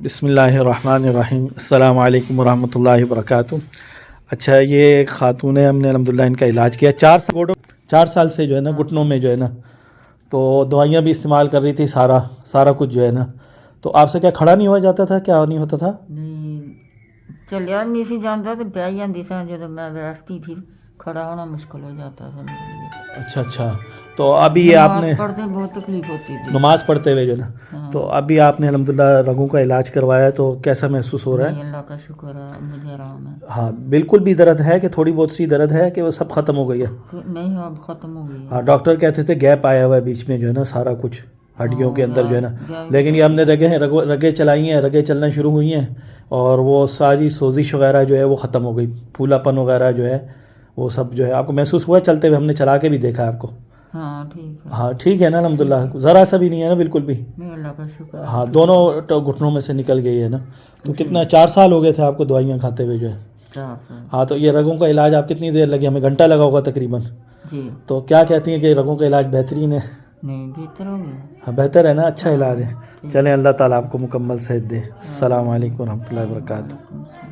بسم اللہ الرحمن الرحیم، السلام علیکم ورحمۃ اللہ وبرکاتہ۔ اچھا، یہ ایک خاتون ہے، ہم نے الحمدللہ ان کا علاج کیا 4 سال سے جو ہے نا گھٹنوں میں جو ہے نا، تو دوائیاں بھی استعمال کر رہی تھی، سارا کچھ جو ہے نا۔ تو آپ سے کیا کھڑا نہیں ہوا جاتا تھا؟ کیا نہیں ہوتا تھا؟ نہیں چلیا نہیں سی جاتا تو پہ جاتی سا، جب میں بیٹھتی تھی کھڑا ہونا مشکل ہو جاتا تھا میرے لیے۔ اچھا، تو ابھی یہ آپ نے نماز پڑھتے بہت تکلیف ہوتی تھی۔ نماز پڑھتے ہوئے جو ہے نا، تو ابھی آپ نے الحمدللہ رگوں کا علاج کروایا، تو کیسا محسوس ہو رہا ہے؟ نہیں، اللہ کا شکر ہے، مجھے آرام ہے۔ ہاں، بالکل بھی درد ہے کہ تھوڑی بہت سی درد ہے کہ وہ سب ختم ہو گئی ہے؟ نہیں، اب ختم ہو گئی ہے۔ ہاں، ڈاکٹر کہتے تھے گیپ آیا ہوا ہے بیچ میں جو ہے نا، سارا کچھ ہڈیوں کے اندر جو ہے نا، لیکن یہ ہم نے رگیں چلائی ہیں، رگیں چلنا شروع ہوئی ہیں، اور وہ ساری سوزش وغیرہ جو ہے وہ ختم ہو گئی، پھولا پن وغیرہ جو ہے وہ سب جو ہے آپ کو محسوس ہوا چلتے ہوئے؟ ہم نے چلا کے بھی دیکھا آپ کو۔ ہاں ٹھیک ہے۔ ہاں ٹھیک ہے نا الحمدللہ، ذرا سا بھی نہیں ہے نا بالکل بھی؟ نہیں، اللہ کا شکر ہے۔ ہاں، دونوں گھٹنوں میں سے نکل گئی ہے نا۔ تو کتنا 4 سال ہو گئے تھے آپ کو دوائیاں کھاتے ہوئے جو ہے؟ 4 سال۔ ہاں، تو یہ رگوں کا علاج آپ کتنی دیر لگی؟ ہمیں گھنٹہ لگا ہوگا تقریباً۔ جی تو کیا کہتی ہیں کہ رگوں کا علاج بہترین ہے؟ نہیں، بہتر ہو گیا۔ ہاں، بہتر ہے نا، اچھا علاج ہے۔ چلیں، اللہ تعالیٰ آپ کو مکمل صحت دے۔ السلام علیکم ورحمۃ اللہ وبرکاتہ۔ وعلیکم السلام۔